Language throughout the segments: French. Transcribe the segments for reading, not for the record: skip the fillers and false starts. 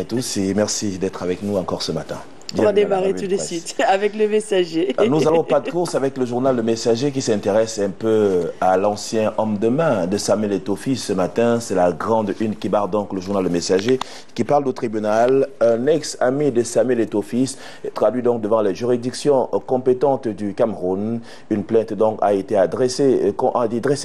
tous et merci d'être avec nous encore ce matin. On va démarrer tout de suite avec le Messager. Nous allons pas de course avec le journal Le Messager qui s'intéresse un peu à l'ancien homme de main de Samuel Eto'o ce matin. C'est la grande une qui barre donc le journal Le Messager qui parle au tribunal. Un ex-ami de Samuel Eto'o traduit donc devant les juridictions compétentes du Cameroun. Une plainte donc a été dressée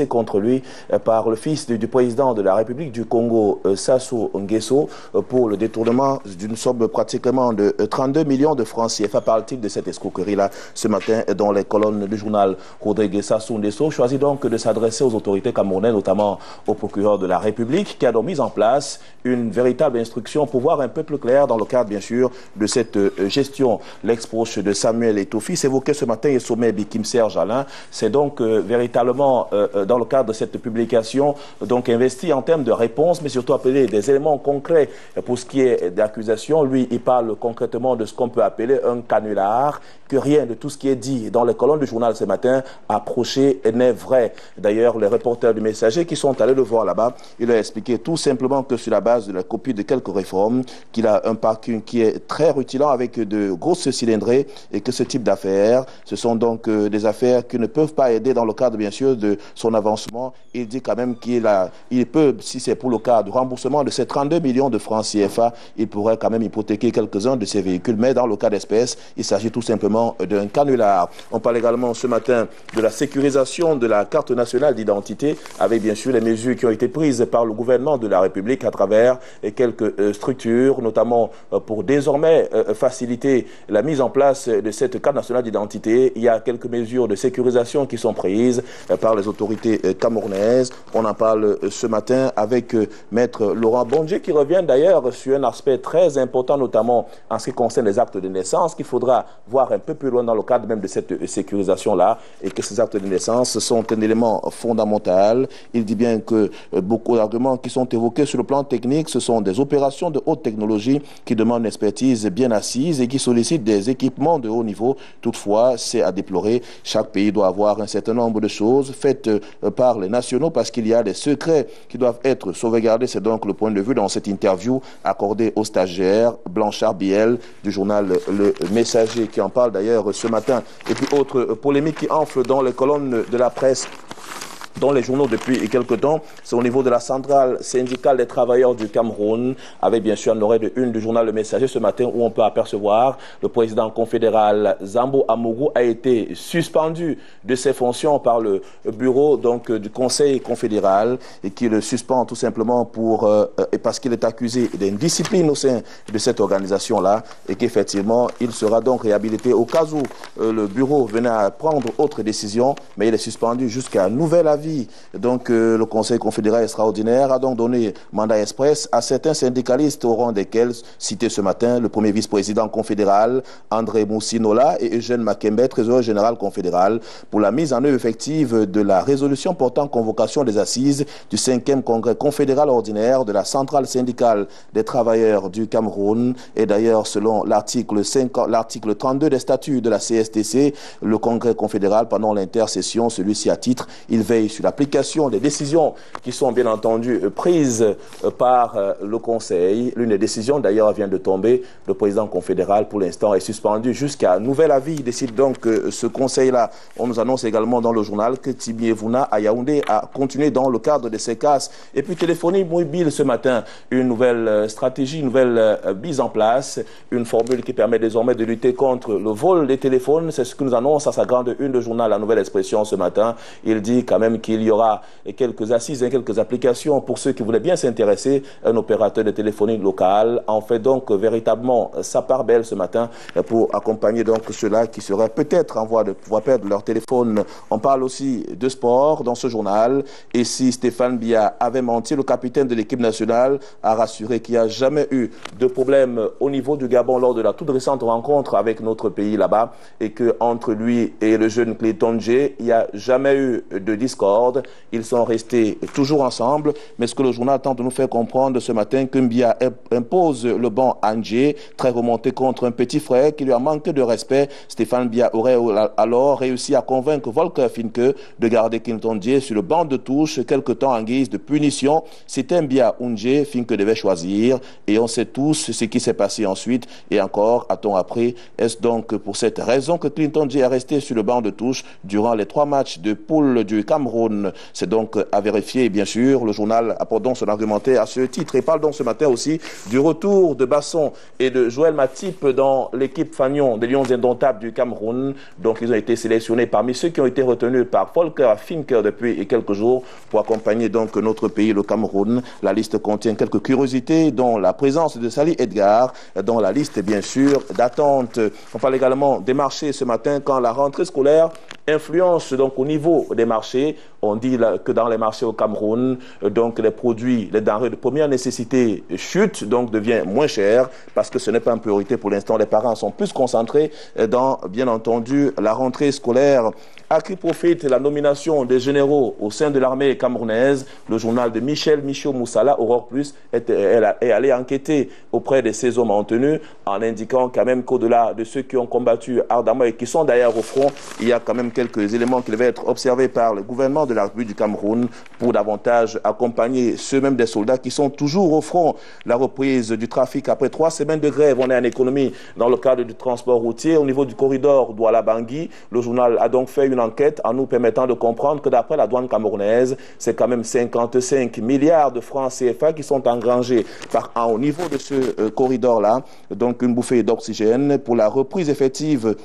contre lui par le fils du président de la République du Congo, Sassou Nguesso, pour le détournement d'une somme pratiquement de 32 millions de francs CFA. Parle-t-il de cette escroquerie-là ce matin dans les colonnes du journal. Rodrigue Sassou Nguesso choisit donc de s'adresser aux autorités camerounaises, notamment au procureur de la République, qui a donc mis en place une véritable instruction pour voir un peu plus clair dans le cadre, bien sûr, de cette gestion. L'ex-proche de Samuel Eto'o évoquait ce matin et sommet Bikim Serge Alain. C'est donc véritablement dans le cadre de cette publication, donc investi en termes de réponse, mais surtout appeler des éléments concrets pour ce qui est d'accusation. Lui, il parle concrètement de ce qu'on peut appeler un canular, que rien de tout ce qui est dit dans les colonnes du journal ce matin approché n'est vrai. D'ailleurs, les reporters du Messager qui sont allés le voir là-bas, il a expliqué tout simplement que sur la base de la copie de quelques réformes, qu'il a un parking qui est très rutilant avec de grosses cylindrées et que ce type d'affaires, ce sont donc des affaires qui ne peuvent pas aider dans le cadre, bien sûr, de son avancement. Il dit quand même il peut, si c'est pour le cas du remboursement de ces 32 millions de francs CFA, il pourrait quand même hypothéquer quelques-uns de ces véhicules. Mais dans le cas d'espèce, il s'agit tout simplement d'un canular. On parle également ce matin de la sécurisation de la carte nationale d'identité, avec bien sûr les mesures qui ont été prises par le gouvernement de la République à travers quelques structures, notamment pour désormais faciliter la mise en place de cette carte nationale d'identité. Il y a quelques mesures de sécurisation qui sont prises par les autorités camerounaises. On en parle ce matin avec Maître Laurent Bondier qui revient d'ailleurs sur un aspect très important, notamment en ce qui concerne les actes de naissance, qu'il faudra voir un peu plus loin dans le cadre même de cette sécurisation-là, et que ces actes de naissance sont un élément fondamental. Il dit bien que beaucoup d'arguments qui sont évoqués sur le plan technique, ce sont des opérations de haute technologie qui demandent une expertise bien assise et qui sollicitent des équipements de haut niveau. Toutefois, c'est à déplorer. Chaque pays doit avoir un certain nombre de choses faites par les nationaux parce qu'il y a des secrets qui doivent être sauvegardés. C'est donc le point de vue dans cette interview accordée au stagiaire Blanchard Biel du journal Le Messager qui en parle d'ailleurs ce matin. Et puis autre polémique qui enfle dans les colonnes de la presse, dans les journaux depuis quelque temps, c'est au niveau de la centrale syndicale des travailleurs du Cameroun, avec bien sûr un oreille de une du journal Le Messager ce matin où on peut apercevoir le président confédéral Zambo Amougou a été suspendu de ses fonctions par le bureau donc du Conseil confédéral et qui le suspend tout simplement parce qu'il est accusé d'indiscipline au sein de cette organisation-là et qu'effectivement il sera donc réhabilité au cas où le bureau venait à prendre autre décision, mais il est suspendu jusqu'à nouvel avis. Donc le Conseil confédéral extraordinaire a donc donné mandat express à certains syndicalistes au rang desquels cité ce matin le premier vice-président confédéral André Moussinola et Eugène Makembe, trésorier général confédéral, pour la mise en œuvre effective de la résolution portant convocation des assises du 5e congrès confédéral ordinaire de la centrale syndicale des travailleurs du Cameroun. Et d'ailleurs, selon l'article 32 des statuts de la CSTC, le congrès confédéral, pendant l'intercession, celui-ci à titre, il veille sur l'application des décisions qui sont bien entendu prises par le Conseil. L'une des décisions d'ailleurs vient de tomber. Le président confédéral pour l'instant est suspendu jusqu'à nouvel avis. Il décide donc ce Conseil-là. On nous annonce également dans le journal que Tibi Evuna à Yaoundé a continué dans le cadre de ses casses. Et puis téléphonie mobile ce matin, une nouvelle stratégie, une nouvelle mise en place, une formule qui permet désormais de lutter contre le vol des téléphones. C'est ce que nous annonce à sa grande une de journal La Nouvelle Expression ce matin. Il dit quand même qu'il y aura quelques assises et quelques applications pour ceux qui voulaient bien s'intéresser. Un opérateur de téléphonie locale en fait donc véritablement sa part belle ce matin pour accompagner donc ceux-là qui seraient peut-être en voie de pouvoir perdre leur téléphone. On parle aussi de sport dans ce journal. Et si Stéphane Biya avait menti, le capitaine de l'équipe nationale a rassuré qu'il n'y a jamais eu de problème au niveau du Gabon lors de la toute récente rencontre avec notre pays là-bas et que entre lui et le jeune Clayton J, il n'y a jamais eu de discorde. désordre. Ils sont restés toujours ensemble, mais ce que le journal tente de nous faire comprendre ce matin, que Mbia impose le banc à Ndjé, très remonté contre un petit frère qui lui a manqué de respect. Stéphane Mbia aurait alors réussi à convaincre Volker Finke de garder Clinton Ndjé sur le banc de touche quelque temps en guise de punition. C'était Mbia ou Ndjé, Finke devait choisir, et on sait tous ce qui s'est passé ensuite, et encore, a-t-on appris, est-ce donc pour cette raison que Clinton Ndjé est resté sur le banc de touche durant les 3 matchs de poule du Cameroun? C'est donc à vérifier, bien sûr. Le journal apporte donc son argumentaire à ce titre et parle donc ce matin aussi du retour de Basson et de Joël Matip dans l'équipe Fagnon des Lions Indomptables du Cameroun. Donc ils ont été sélectionnés parmi ceux qui ont été retenus par Volker Finke depuis quelques jours pour accompagner donc notre pays, le Cameroun. La liste contient quelques curiosités, dont la présence de Sali Edgar dans la liste, bien sûr, d'attente. On parle également des marchés ce matin quand la rentrée scolaire influence donc au niveau des marchés. On dit que dans les marchés au Cameroun, donc les produits, les denrées de première nécessité chutent, donc devient moins cher parce que ce n'est pas une priorité pour l'instant. Les parents sont plus concentrés dans, bien entendu, la rentrée scolaire. À qui profite la nomination des généraux au sein de l'armée camerounaise? Le journal de Michel Moussala, Aurore Plus, est allé enquêter auprès de ces hommes en tenue en indiquant quand même qu'au-delà de ceux qui ont combattu ardemment et qui sont d'ailleurs au front, il y a quand même quelques éléments qui devaient être observés par le gouvernement de la République du Cameroun pour davantage accompagner ceux-mêmes des soldats qui sont toujours au front. La reprise du trafic après 3 semaines de grève, on est en économie dans le cadre du transport routier au niveau du corridor Douala-Bangui. Le journal a donc fait une enquête en nous permettant de comprendre que d'après la douane camerounaise, c'est quand même 55 milliards de francs CFA qui sont engrangés par an au niveau de ce corridor-là. Donc une bouffée d'oxygène pour la reprise effective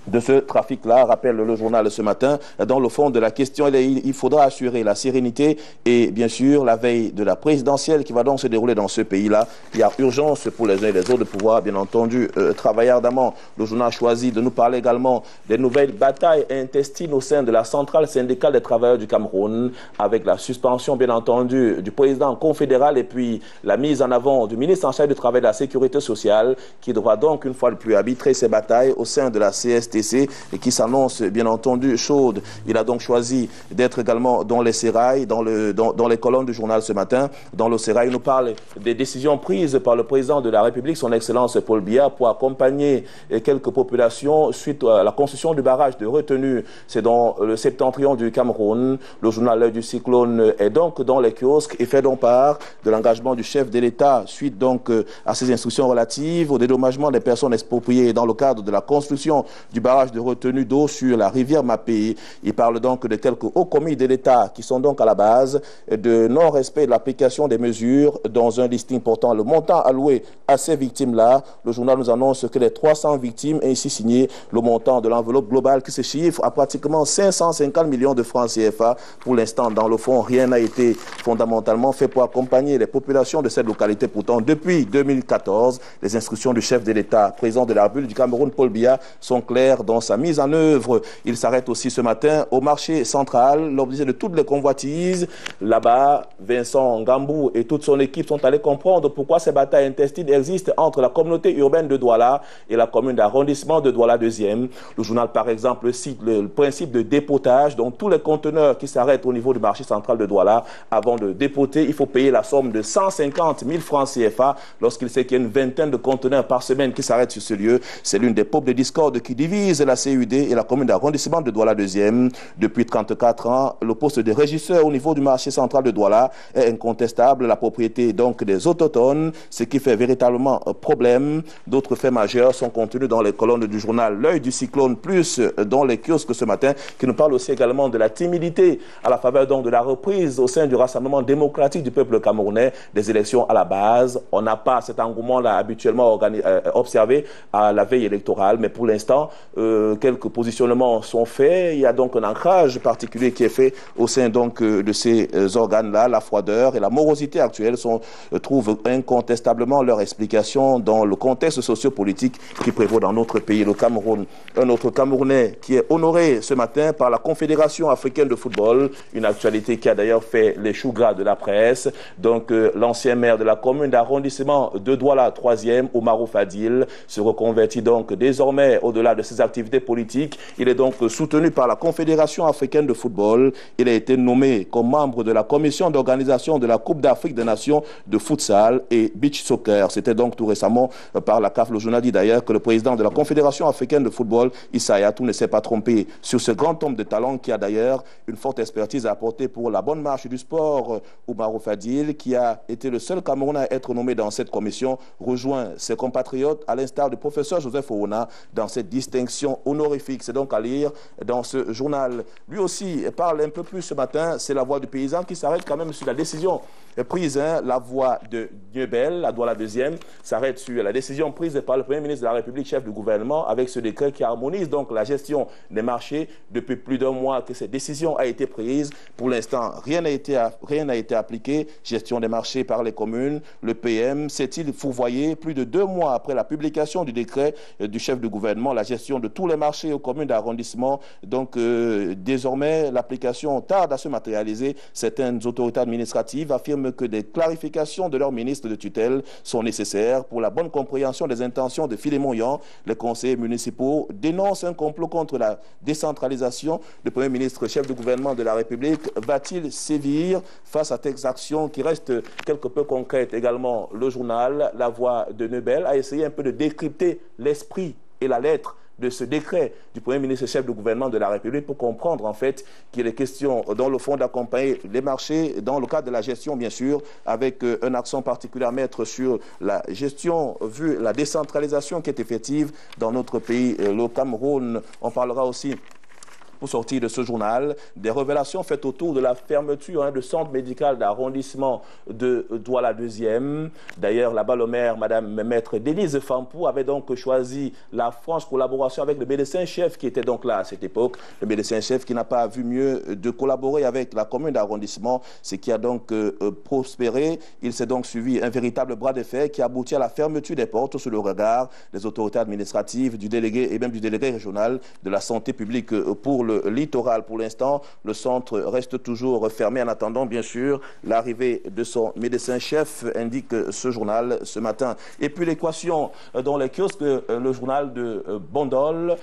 de ce trafic-là, rappelle le journal ce matin. Dans le fond de la question, il faudra assurer la sérénité et bien sûr la veille de la présidentielle qui va donc se dérouler dans ce pays-là. Il y a urgence pour les uns et les autres de pouvoir, bien entendu, travailler ardemment. Le journal choisit de nous parler également des nouvelles batailles intestines au sein de la centrale syndicale des travailleurs du Cameroun, avec la suspension, bien entendu, du président confédéral et puis la mise en avant du ministre en charge du travail et de la sécurité sociale qui devra donc une fois de plus arbitrer ces batailles au sein de la CST et qui s'annonce bien entendu chaude. Il a donc choisi d'être également dans les sérails, dans les colonnes du journal ce matin. Dans le sérail, il nous parle des décisions prises par le président de la République, son Excellence Paul Biya, pour accompagner quelques populations suite à la construction du barrage de retenue. C'est dans le septentrion du Cameroun. Le journal L'Œil du Cyclone est donc dans les kiosques et fait donc part de l'engagement du chef de l'État suite donc à ces instructions relatives au dédommagement des personnes expropriées dans le cadre de la construction du barrage de retenue d'eau sur la rivière Mapé. Il parle donc de quelques hauts commis de l'État qui sont donc à la base de non-respect de l'application des mesures dans un listing portant le montant alloué à ces victimes-là. Le journal nous annonce que les 300 victimes ainsi signé le montant de l'enveloppe globale qui se chiffre à pratiquement 550 millions de francs CFA. Pour l'instant, dans le fond, rien n'a été fondamentalement fait pour accompagner les populations de cette localité. Pourtant, depuis 2014, les instructions du chef de l'État, président de la République du Cameroun, Paul Biya, sont claires dans sa mise en œuvre. Il s'arrête aussi ce matin au marché central, l'objet de toutes les convoitises. Là-bas, Vincent Ngambou et toute son équipe sont allés comprendre pourquoi ces batailles intestines existent entre la communauté urbaine de Douala et la commune d'arrondissement de Douala 2e. Le journal, par exemple, cite le principe de dépotage, dont tous les conteneurs qui s'arrêtent au niveau du marché central de Douala, avant de dépoter, il faut payer la somme de 150 000 francs CFA lorsqu'il sait qu'il y a une vingtaine de conteneurs par semaine qui s'arrêtent sur ce lieu. C'est l'une des pompes de discorde qui divise la CUD et la commune d'arrondissement de Douala 2e. Depuis 34 ans, le poste de régisseur au niveau du marché central de Douala est incontestable. La propriété donc des autochtones, ce qui fait véritablement problème. D'autres faits majeurs sont contenus dans les colonnes du journal L'Œil du Cyclone Plus, dans les kiosques ce matin, qui nous parle aussi également de la timidité à la faveur donc de la reprise au sein du Rassemblement démocratique du peuple camerounais des élections à la base. On n'a pas cet engouement-là habituellement observé à la veille électorale, mais pour l'instant, quelques positionnements sont faits. Il y a donc un ancrage particulier qui est fait au sein donc de ces organes-là. La froideur et la morosité actuelle trouvent incontestablement leur explication dans le contexte sociopolitique qui prévaut dans notre pays, le Cameroun. Un autre Camerounais qui est honoré ce matin par la Confédération africaine de football, une actualité qui a d'ailleurs fait les choux gras de la presse. Donc l'ancien maire de la commune d'arrondissement de Douala 3e, Oumarou Fadil, se reconvertit donc désormais au-delà de ses activités politiques. Il est donc soutenu par la Confédération africaine de football. Il a été nommé comme membre de la commission d'organisation de la Coupe d'Afrique des Nations de futsal et beach soccer. C'était donc tout récemment par la CAF. Le journal dit d'ailleurs que le président de la Confédération africaine de football, Issa Hayatou, ne s'est pas trompé sur ce grand homme de talent qui a d'ailleurs une forte expertise à apporter pour la bonne marche du sport. Oumarou Fadil, qui a été le seul Camerounais à être nommé dans cette commission, rejoint ses compatriotes à l'instar du professeur Joseph Ouna dans cette distinction honorifique. C'est donc à lire dans ce journal. Lui aussi parle un peu plus ce matin, c'est la voix du paysan qui s'arrête quand même sur la décision prise, la voix de Niebel, la voix la deuxième, s'arrête sur la décision prise par le Premier ministre de la République, chef du gouvernement, avec ce décret qui harmonise donc la gestion des marchés. Depuis plus d'un mois que cette décision a été prise. Pour l'instant, rien n'a été appliqué. Gestion des marchés par les communes. Le PM s'est-il fourvoyé plus de 2 mois après la publication du décret du chef du gouvernement, la gestion de tous les marchés aux communes d'arrondissement. Donc, désormais, l'application tarde à se matérialiser. Certaines autorités administratives affirment que des clarifications de leurs ministres de tutelle sont nécessaires pour la bonne compréhension des intentions de Philémon Yan. Les conseillers municipaux dénoncent un complot contre la décentralisation. Le Premier ministre, chef du gouvernement de la République, va-t-il sévir face à cette action qui reste quelque peu concrète? Également, le journal La Voix de Nebel a essayé un peu de décrypter l'esprit et la lettre de ce décret du Premier ministre chef du gouvernement de la République pour comprendre en fait qu'il est question dans le fond d'accompagner les marchés dans le cadre de la gestion bien sûr avec un accent particulier à mettre sur la gestion vu la décentralisation qui est effective dans notre pays, le Cameroun. On parlera aussi pour sortir de ce journal, des révélations faites autour de la fermeture de centre médical d'arrondissement de Douala 2e. D'ailleurs, là-bas, le maire, Madame Maître Denise Fampou, avait donc choisi la franche collaboration avec le médecin-chef qui était donc là à cette époque. Le médecin-chef qui n'a pas vu mieux de collaborer avec la commune d'arrondissement, ce qui a donc prospéré. Il s'est donc suivi un véritable bras de fer qui aboutit à la fermeture des portes sous le regard des autorités administratives, du délégué et même du délégué régional de la santé publique pour le littoral. Pour l'instant, le centre reste toujours fermé en attendant, bien sûr, l'arrivée de son médecin-chef, indique ce journal ce matin. Et puis l'équation dans les kiosques, le journal de Bandol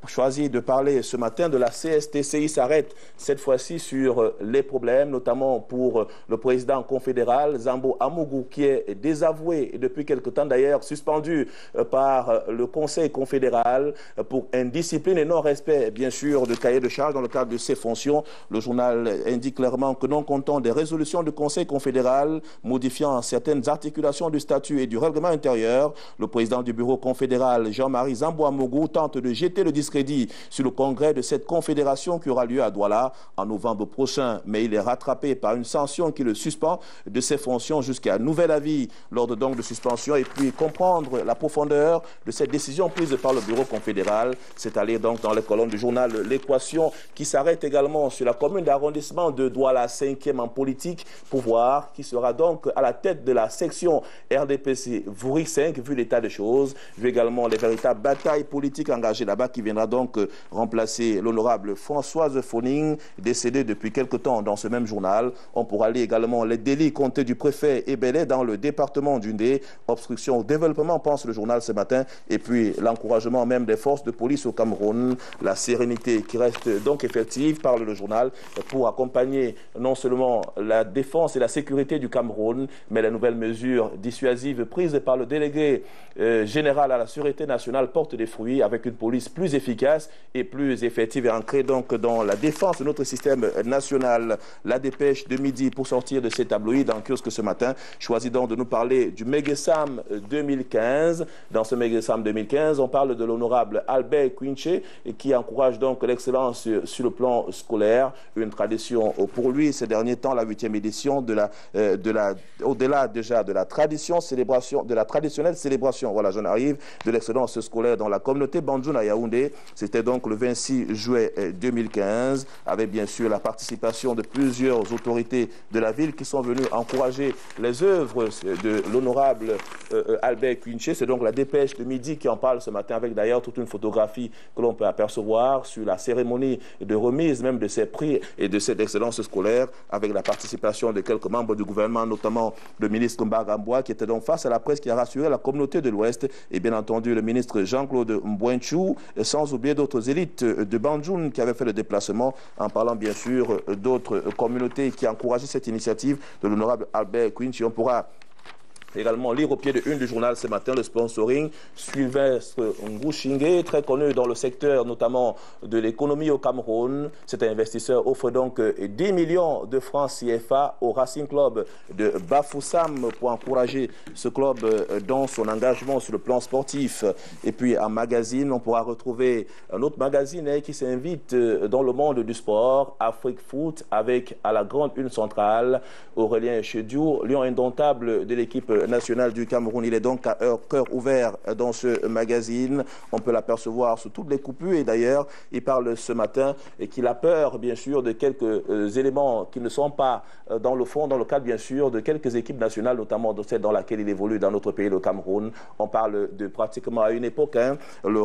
choisit de parler ce matin de la CSTCI s'arrête cette fois-ci sur les problèmes, notamment pour le président confédéral, Zambo Amougou, qui est désavoué et depuis quelque temps d'ailleurs suspendu par le Conseil confédéral pour indiscipline et non-respect, bien sûr, de cahier de charge dans le cadre de ses fonctions. Le journal indique clairement que non comptant des résolutions du Conseil confédéral modifiant certaines articulations du statut et du règlement intérieur, le président du bureau confédéral, Jean-Marie Zambo Amougou, tente de jeter le discrédit sur le congrès de cette confédération qui aura lieu à Douala en novembre prochain. Mais il est rattrapé par une sanction qui le suspend de ses fonctions jusqu'à nouvel avis. L'ordre donc de suspension et puis comprendre la profondeur de cette décision prise par le bureau confédéral. C'est à lire donc dans les colonnes du journal L'Équation qui s'arrête également sur la commune d'arrondissement de Douala 5e en politique pour voir qui sera donc à la tête de la section RDPC Vourik 5 vu l'état des choses, vu également les véritables batailles politiques engagées là-bas qui viendra donc remplacer l'honorable Françoise Foning décédée depuis quelque temps dans ce même journal. On pourra lire également les délits comptés du préfet Ebele dans le département du Ndé, obstruction au développement pense le journal ce matin et puis l'encouragement même des forces de police au Cameroun, la sérénité qui reste donc effective, parle le journal, pour accompagner non seulement la défense et la sécurité du Cameroun, mais les nouvelles mesures dissuasives prises par le délégué général à la sûreté nationale portent des fruits avec une police plus efficace et plus effective et ancrée donc dans la défense de notre système national. La dépêche de midi pour sortir de ces tabloïds en kiosque ce matin choisit donc de nous parler du Megesam 2015. Dans ce Megesam 2015, on parle de l'honorable Albert Quinche qui encourage donc l'excellence sur le plan scolaire, une tradition pour lui ces derniers temps, la 8e édition au-delà déjà de la tradition célébration, de la traditionnelle célébration, voilà j'en arrive, de l'excellence scolaire dans la communauté Banjoun à Yaoundé. C'était donc le 26 juillet 2015 avec bien sûr la participation de plusieurs autorités de la ville qui sont venues encourager les œuvres de l'honorable Albert Quinche. C'est donc la dépêche de midi qui en parle ce matin avec d'ailleurs toute une photographie que l'on peut apercevoir sur la cérémonie cérémonie de remise même de ces prix et de cette excellence scolaire avec la participation de quelques membres du gouvernement, notamment le ministre Mbagamboua qui était donc face à la presse, qui a rassuré la communauté de l'Ouest et bien entendu le ministre Jean-Claude Mbouenchou, sans oublier d'autres élites de Banjoun qui avaient fait le déplacement, en parlant bien sûr d'autres communautés qui encourageaient cette initiative de l'honorable Albert Quincy. On pourra également lire au pied de une du journal ce matin le sponsoring Sylvestre Ngouchingue, très connu dans le secteur notamment de l'économie au Cameroun. Cet investisseur offre donc 10 millions de francs CFA au Racing Club de Bafoussam pour encourager ce club dans son engagement sur le plan sportif. Et puis en magazine, on pourra retrouver un autre magazine qui s'invite dans le monde du sport, Afrique Foot, avec à la grande une centrale Aurélien Chediou, lion indomptable de l'équipe national du Cameroun. Il est donc à cœur ouvert dans ce magazine. On peut l'apercevoir sous toutes les coupures et d'ailleurs, il parle ce matin et qu'il a peur, bien sûr, de quelques éléments qui ne sont pas dans le fond, dans le cadre, bien sûr, de quelques équipes nationales, notamment de celle dans laquelle il évolue dans notre pays, le Cameroun. On parle de pratiquement à une époque, le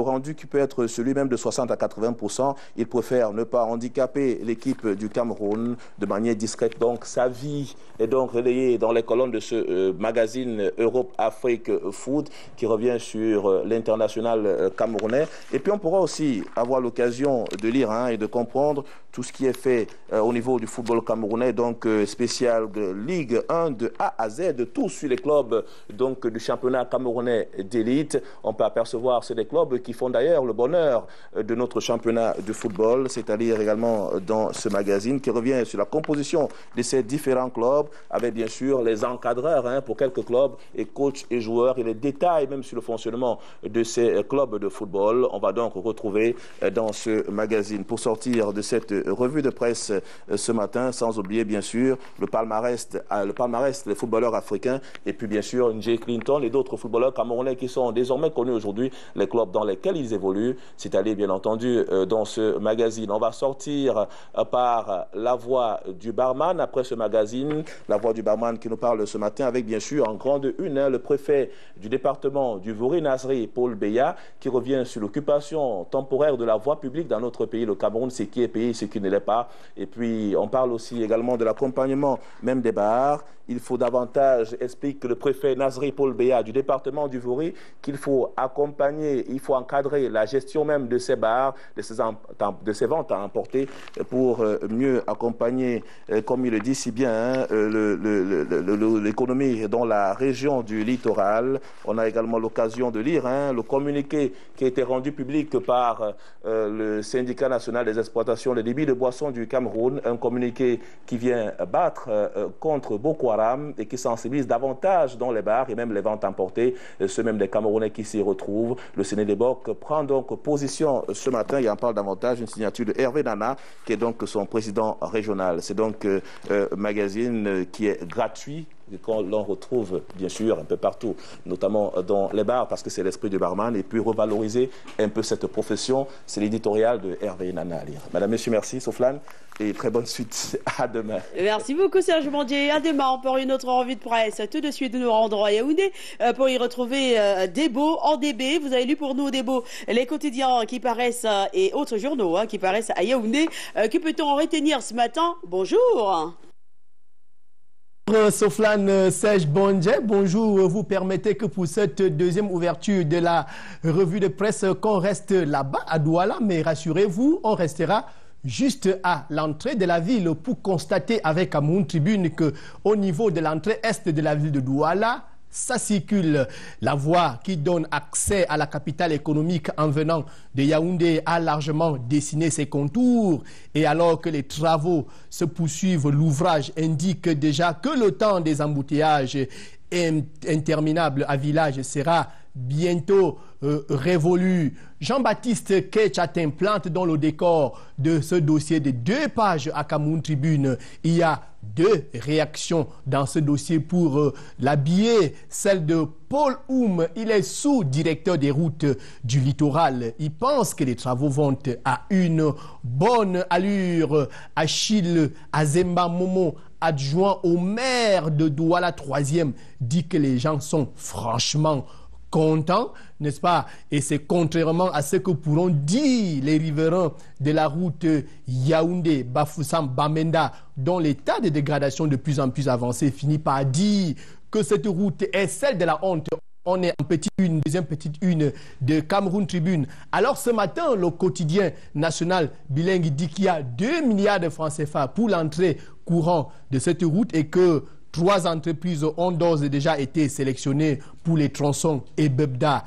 rendu qui peut être celui même de 60 à 80%. Il préfère ne pas handicaper l'équipe du Cameroun de manière discrète. Donc, sa vie est donc relayée dans les colonnes de ce magazine Europe-Afrique Food qui revient sur l'international camerounais. Et puis on pourra aussi avoir l'occasion de lire et de comprendre tout ce qui est fait au niveau du football camerounais, donc spécial de Ligue 1 de A à Z, de tous sur les clubs donc du championnat camerounais d'élite. On peut apercevoir c'est des clubs qui font d'ailleurs le bonheur de notre championnat de football, c'est-à-dire également dans ce magazine qui revient sur la composition de ces différents clubs avec bien sûr les encadreurs pour quelques clubs et coachs et joueurs et les détails même sur le fonctionnement de ces clubs de football. On va donc retrouver dans ce magazine pour sortir de cette revue de presse ce matin, sans oublier bien sûr le palmarès des footballeurs africains et puis bien sûr Njay Clinton et d'autres footballeurs camerounais qui sont désormais connus aujourd'hui, les clubs dans lesquels ils évoluent, c'est-à-dire bien entendu dans ce magazine. On va sortir par la voix du barman après ce magazine, la voix du barman qui nous parle ce matin avec bien sûr en grande une le préfet du département du Vouri Nasri, Paul Beya, qui revient sur l'occupation temporaire de la voie publique dans notre pays, le Cameroun, ce qui est payé, ce qui ne l'est pas. Et puis on parle aussi également de l'accompagnement même des bars. Il faut davantage, explique le préfet Nasri Paul Beya du département du Vouri, qu'il faut accompagner, il faut encadrer la gestion même de ces bars, de ces ventes à emporter pour mieux accompagner, comme il le dit si bien, l'économie dans la région du littoral. On a également l'occasion de lire le communiqué qui a été rendu public par le syndicat national des exploitations de débit de boissons du Cameroun, un communiqué qui vient battre contre Boko Haram et qui sensibilise davantage dans les bars et même les ventes emportées, ceux même des Camerounais qui s'y retrouvent. Le Sénédéboc prend donc position ce matin et en parle davantage, une signature de Hervé Nana qui est donc son président régional. C'est donc un magazine qui est gratuit et qu'on l'on retrouve bien sûr un peu partout, notamment dans les bars parce que c'est l'esprit du barman et puis revaloriser un peu cette profession. C'est l'éditorial de Hervé Nana à lire. Madame, Monsieur, merci. Soflane et très bonne suite. À demain. Merci beaucoup Serge Mandier. À demain pour une autre revue de presse. Tout de suite, nous nous rendrons à Yaoundé pour y retrouver Debo en DB. Vous avez lu pour nous Debo les quotidiens qui paraissent et autres journaux qui paraissent à Yaoundé. Que peut-on en retenir ce matin? Bonjour. Soflane, Serge Bondje, bonjour. Vous permettez que pour cette deuxième ouverture de la revue de presse, qu'on reste là-bas à Douala, mais rassurez-vous, on restera juste à l'entrée de la ville pour constater avec Amoun Tribune que au niveau de l'entrée est de la ville de Douala, ça circule. La voie qui donne accès à la capitale économique en venant de Yaoundé a largement dessiné ses contours. Et alors que les travaux se poursuivent, l'ouvrage indique déjà que le temps des embouteillages interminable à Village sera bientôt révolu. Jean-Baptiste Ketchat implante dans le décor de ce dossier de 2 pages à Cameroun Tribune. Il y a 2 réactions dans ce dossier pour l'habiller. Celle de Paul Oum, il est sous-directeur des routes du littoral. Il pense que les travaux vont à une bonne allure. Achille Azemba Momo, adjoint au maire de Douala 3e, dit que les gens sont franchement content, n'est-ce pas? Et c'est contrairement à ce que pourront dire les riverains de la route Yaoundé, Bafoussam, Bamenda, dont l'état de dégradation de plus en plus avancé finit par dire que cette route est celle de la honte. On est en deuxième petite une de Cameroun Tribune. Alors ce matin, le quotidien national bilingue dit qu'il y a 2 milliards de francs CFA pour l'entrée courant de cette route et que 3 entreprises ont d'ores et déjà été sélectionnées pour les tronçons et Bebda,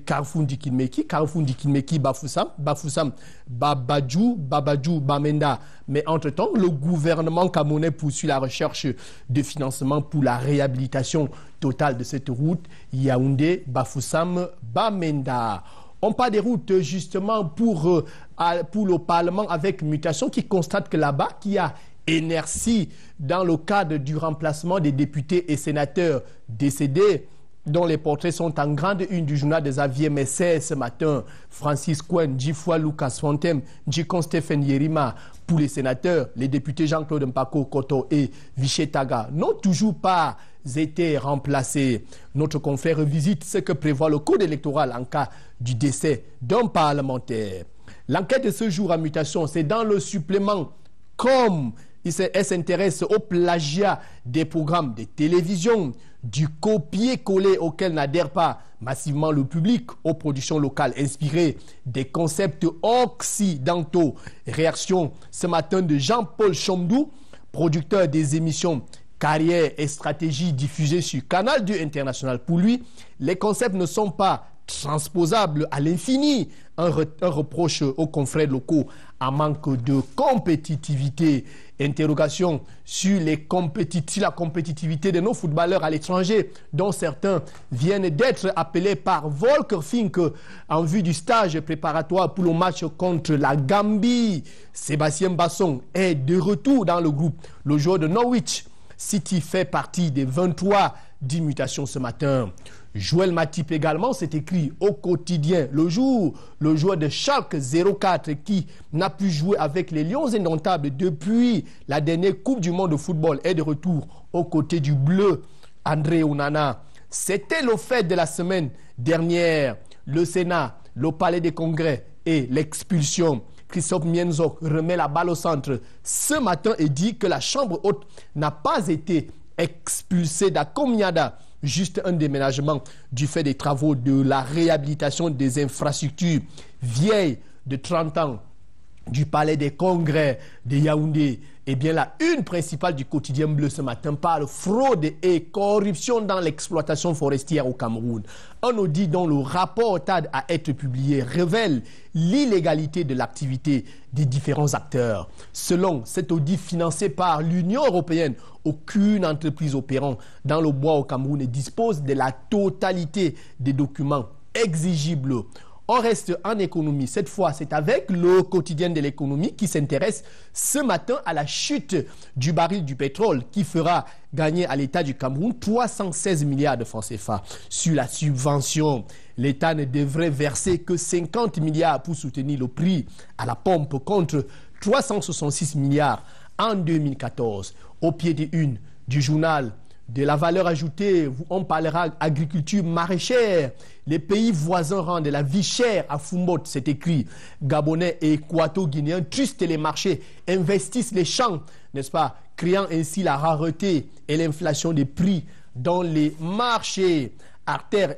Carrefour Ndikinmeki, Bafoussam, Babadjou, Bamenda. Mais entre-temps, le gouvernement camerounais poursuit la recherche de financement pour la réhabilitation totale de cette route Yaoundé, Bafoussam, Bamenda. On parle des routes justement pour le Parlement avec mutation qui constate que là-bas, qu'il y a inertie dans le cadre du remplacement des députés et sénateurs décédés, dont les portraits sont en grande une du journal des Aviers Messès ce matin. Francis Cohen, Djifwa Lucas Fontem, Djikon Stephen Yerima. Pour les sénateurs, les députés Jean-Claude Mpako Koto et Vichet Taga n'ont toujours pas été remplacés. Notre confrère visite ce que prévoit le code électoral en cas du décès d'un parlementaire. L'enquête de ce jour à mutation, c'est dans le supplément comme elle s'intéresse au plagiat des programmes de télévision, du copier-coller auquel n'adhère pas massivement le public, aux productions locales inspirées des concepts occidentaux. Réaction ce matin de Jean-Paul Chomdou, producteur des émissions Carrière et Stratégie diffusées sur Canal 2 International. Pour lui, les concepts ne sont pas transposables à l'infini. Un reproche aux confrères locaux en manque de compétitivité. Interrogation sur la compétitivité de nos footballeurs à l'étranger, dont certains viennent d'être appelés par Volker Fink en vue du stage préparatoire pour le match contre la Gambie. Sébastien Basson est de retour dans le groupe. Le joueur de Norwich City fait partie des 23 d'immutation ce matin. Joël Matip également, c'est écrit au quotidien Le Jour, le joueur de Schalke 04 qui n'a pu jouer avec les Lions indomptables depuis la dernière Coupe du Monde de football est de retour aux côtés du bleu André Onana. C'était le fait de la semaine dernière. Le Sénat, le Palais des Congrès et l'expulsion. Christophe Mienzok remet la balle au centre ce matin et dit que la Chambre haute n'a pas été expulsée d'Akomiada. Juste un déménagement du fait des travaux de la réhabilitation des infrastructures vieilles de 30 ans du Palais des Congrès de Yaoundé. Eh bien, la une principale du quotidien bleu ce matin parle fraude et corruption dans l'exploitation forestière au Cameroun. Un audit dont le rapport TAD à être publié révèle l'illégalité de l'activité des différents acteurs. Selon cet audit financé par l'Union européenne, aucune entreprise opérant dans le bois au Cameroun ne dispose de la totalité des documents exigibles. On reste en économie. Cette fois, c'est avec le quotidien de l'économie qui s'intéresse ce matin à la chute du baril du pétrole qui fera gagner à l'État du Cameroun 316 milliards de francs CFA. Sur la subvention, l'État ne devrait verser que 50 milliards pour soutenir le prix à la pompe contre 366 milliards en 2014. Au pied des unes du journal de la valeur ajoutée, on parlera agriculture maraîchère. Les pays voisins rendent la vie chère à Foumbot, c'est écrit. Gabonais et équato-guinéens trustent les marchés, investissent les champs, n'est-ce pas, créant ainsi la rareté et l'inflation des prix dans les marchés. Alter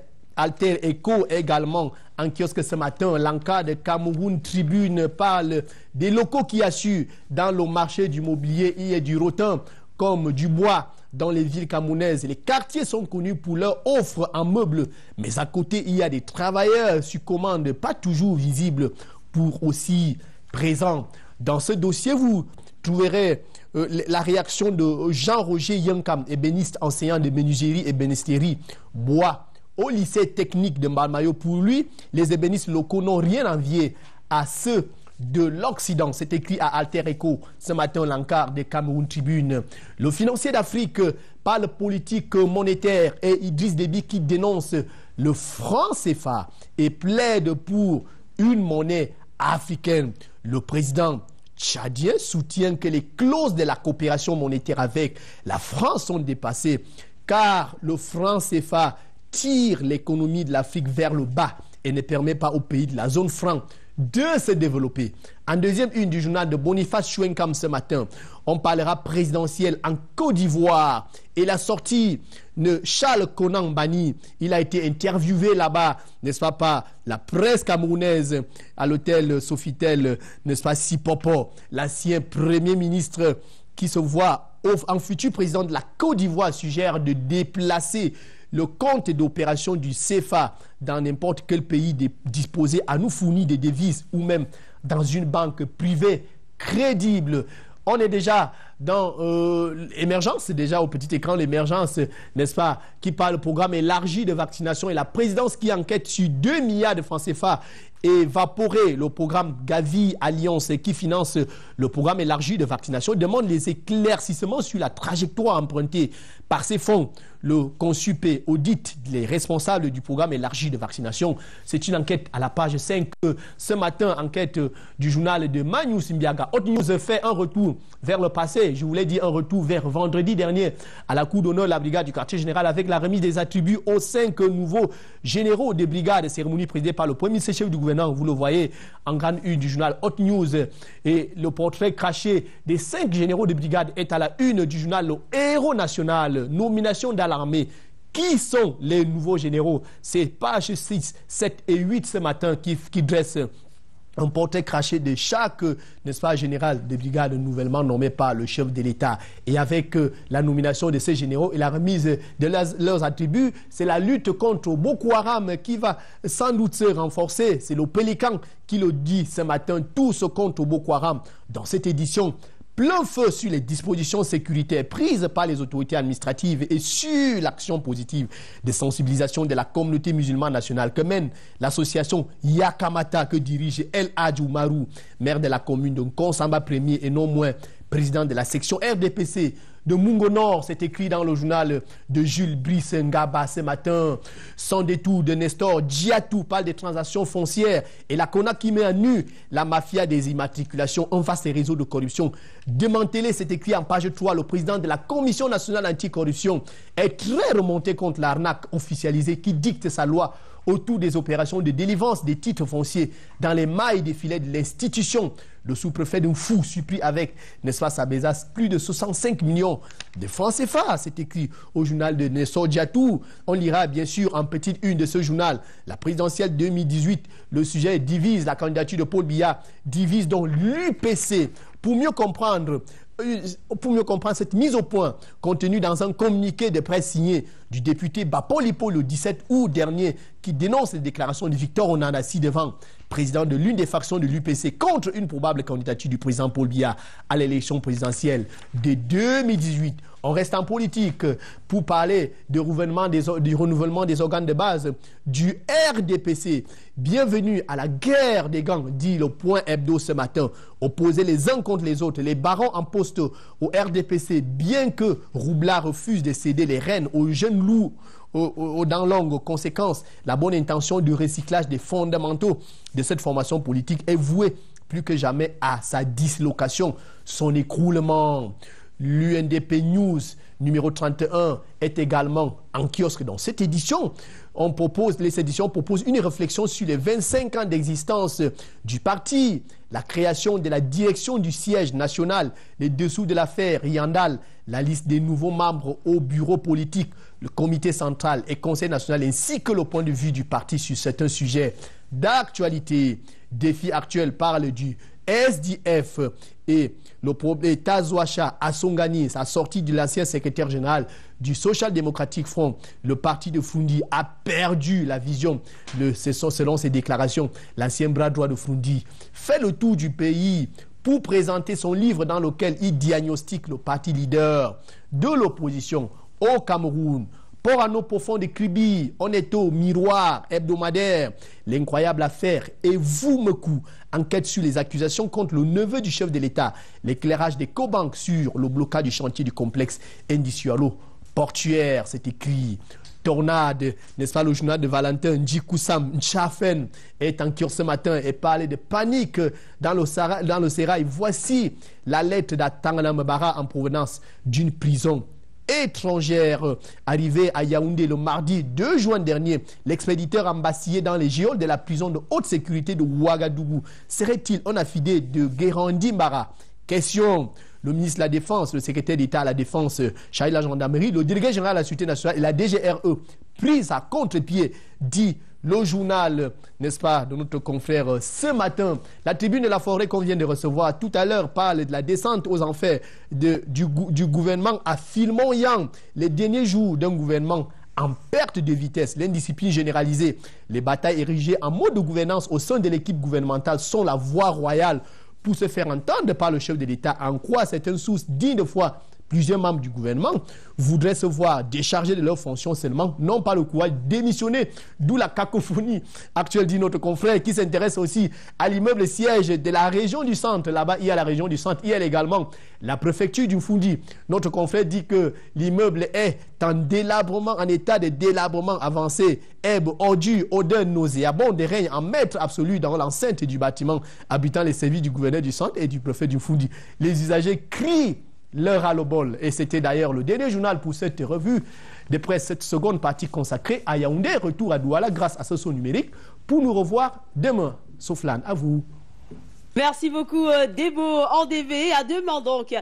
Echo également en kiosque ce matin. L'encart de Cameroun Tribune parle des locaux qui assurent dans le marché du mobilier. Il y a du rotin comme du bois dans les villes camerounaises. Les quartiers sont connus pour leur offre en meubles. Mais à côté, il y a des travailleurs sur commande, pas toujours visibles, pour aussi présents. Dans ce dossier, vous trouverez la réaction de Jean-Roger Yankam, ébéniste, enseignant de menuiserie et bénisterie bois au lycée technique de Mbalmayo. Pour lui, les ébénistes locaux n'ont rien envié à ceux de l'Occident. C'est écrit à Alter Echo ce matin, l'encart des Cameroun Tribune. Le financier d'Afrique parle politique monétaire et Idriss Déby qui dénonce le franc CFA et plaide pour une monnaie africaine. Le président tchadien soutient que les clauses de la coopération monétaire avec la France sont dépassées car le franc CFA tire l'économie de l'Afrique vers le bas et ne permet pas aux pays de la zone franc de se développer. En deuxième une du journal de Boniface Chouenkam ce matin, on parlera présidentielle en Côte d'Ivoire et la sortie de Charles Konan Bani. Il a été interviewé là-bas, n'est-ce pas, par la presse camerounaise à l'hôtel Sofitel, n'est-ce pas, Sipopo, l'ancien premier ministre qui se voit en futur président de la Côte d'Ivoire suggère de déplacer le compte d'opération du CFA dans n'importe quel pays disposé à nous fournir des devises ou même dans une banque privée crédible. On est déjà dans l'émergence, déjà au petit écran, l'émergence, n'est-ce pas, qui parle du programme élargi de vaccination et la présidence qui enquête sur 2 milliards de francs CFA évaporé, le programme Gavi Alliance qui finance le programme élargi de vaccination, demande les éclaircissements sur la trajectoire empruntée par ces fonds. Le Consup audite les responsables du programme élargi de vaccination. C'est une enquête à la page 5. Ce matin, enquête du journal de Manu Simbiaga. Hot News fait un retour vers le passé. Je voulais dire un retour vers vendredi dernier à la cour d'honneur de la brigade du quartier général avec la remise des attributs aux 5 nouveaux généraux des brigades. Cérémonie présidée par le premier chef du gouvernement. Vous le voyez en grande une du journal Hot News. Et le portrait craché des 5 généraux de brigade est à la une du journal Le Héros National. Nomination dans l'armée. Qui sont les nouveaux généraux? C'est page 6, 7 et 8 ce matin qui dresse un portrait craché de chaque, n'est-ce pas, général de brigade nouvellement nommé par le chef de l'État. Et avec la nomination de ces généraux et la remise de leurs attributs, c'est la lutte contre Boko Haram qui va sans doute se renforcer. C'est le Pélican qui le dit ce matin, tous contre Boko Haram. Dans cette édition, plein feu sur les dispositions sécuritaires prises par les autorités administratives et sur l'action positive de sensibilisation de la communauté musulmane nationale que mène l'association Yakamata que dirige El Hadj Oumarou, maire de la commune de Nkonsamba Premier et non moins président de la section RDPC de Mungo Nord. C'est écrit dans le journal de Jules Brice Ngaba ce matin. Sans détour de Nestor Djiatou parle des transactions foncières et la CONAC qui met à nu la mafia des immatriculations en face des réseaux de corruption. Démantelé, c'est écrit en page 3. Le président de la Commission nationale anticorruption est très remonté contre l'arnaque officialisée qui dicte sa loi autour des opérations de délivrance des titres fonciers dans les mailles des filets de l'institution. Le sous-préfet d'un fou supplie avec, n'est-ce pas, sa besace, plus de 65 millions de francs CFA. C'est écrit au journal de Nestor Djiatou. On lira bien sûr en petite une de ce journal. La présidentielle 2018, le sujet divise la candidature de Paul Biya, divise donc l'UPC. Pour mieux comprendre cette mise au point contenue dans un communiqué de presse signé du député Bapolipo le 17 août dernier qui dénonce les déclarations de Victor Onanassi devant président de l'une des factions de l'UPC contre une probable candidature du président Paul Biya à l'élection présidentielle de 2018. On reste en politique pour parler du renouvellement des organes de base du RDPC. Bienvenue à la guerre des gangs, dit le Point Hebdo ce matin. Opposés les uns contre les autres, les barons en poste au RDPC, bien que Roubla refuse de céder les rênes aux jeunes loups dans longue conséquence, la bonne intention du recyclage des fondamentaux de cette formation politique est vouée plus que jamais à sa dislocation, son écroulement. L'UNDP News numéro 31 est également en kiosque dans cette édition. Les éditions proposent une réflexion sur les 25 ans d'existence du parti, la création de la direction du siège national, les dessous de l'affaire Yandal, la liste des nouveaux membres au bureau politique, le comité central et conseil national, ainsi que le point de vue du parti sur certains sujets d'actualité. Défi actuel parle du SDF et le problème Tazouacha Assongani, sa sortie de l'ancien secrétaire général du Social Democratic Front. Le parti de Froundi a perdu la vision. Selon ses déclarations, l'ancien bras droit de Froundi fait le tour du pays pour présenter son livre dans lequel il diagnostique le parti leader de l'opposition au Cameroun. Port à nos profonds de Kribi, Honnêteau, Miroir, Hebdomadaire, l'incroyable affaire et Voumekou, enquête sur les accusations contre le neveu du chef de l'État, l'éclairage des Cobanques sur le blocage du chantier du complexe Indisualo portuaire, c'est écrit. Tornade, n'est-ce pas, le journal de Valentin Ndjikoussam Nchafen est en kiosque ce matin et parle de panique dans le Serail. Voici la lettre d'Atangana Mbara en provenance d'une prison étrangères. Arrivé à Yaoundé le mardi 2 juin dernier, l'expéditeur embastillé dans les geôles de la prison de haute sécurité de Ouagadougou serait-il un affidé de Guérandi Mbara? Question. Le ministre de la Défense, le secrétaire d'État à la Défense, chargé de la gendarmerie, le délégué général de la Sécurité nationale et la DGRE, pris à contre-pied, dit le journal, n'est-ce pas, de notre confrère ce matin. La tribune de la forêt qu'on vient de recevoir tout à l'heure parle de la descente aux enfers du gouvernement à Filmon-Yang, les derniers jours d'un gouvernement en perte de vitesse, l'indiscipline généralisée. Les batailles érigées en mode de gouvernance au sein de l'équipe gouvernementale sont la voie royale pour se faire entendre par le chef de l'État, en quoi certaines sources dignes de foi, plusieurs membres du gouvernement voudraient se voir déchargés de leurs fonctions seulement, non pas le courage démissionner, d'où la cacophonie actuelle, dit notre confrère, qui s'intéresse aussi à l'immeuble siège de la région du centre. Là-bas, il y a la région du centre, il y a également la préfecture du Foundi. Notre confrère dit que l'immeuble est en délabrement, en état de délabrement avancé, herbe, ordures, odeur nauséabonde règne en maître absolu dans l'enceinte du bâtiment habitant les services du gouverneur du centre et du préfet du Foundi. Les usagers crient leur ras-le-bol. Et c'était d'ailleurs le dernier journal pour cette revue de presse, cette seconde partie consacrée à Yaoundé. Retour à Douala grâce à ce son numérique pour nous revoir demain. Souflane, à vous. Merci beaucoup, Debo en DV. À demain donc.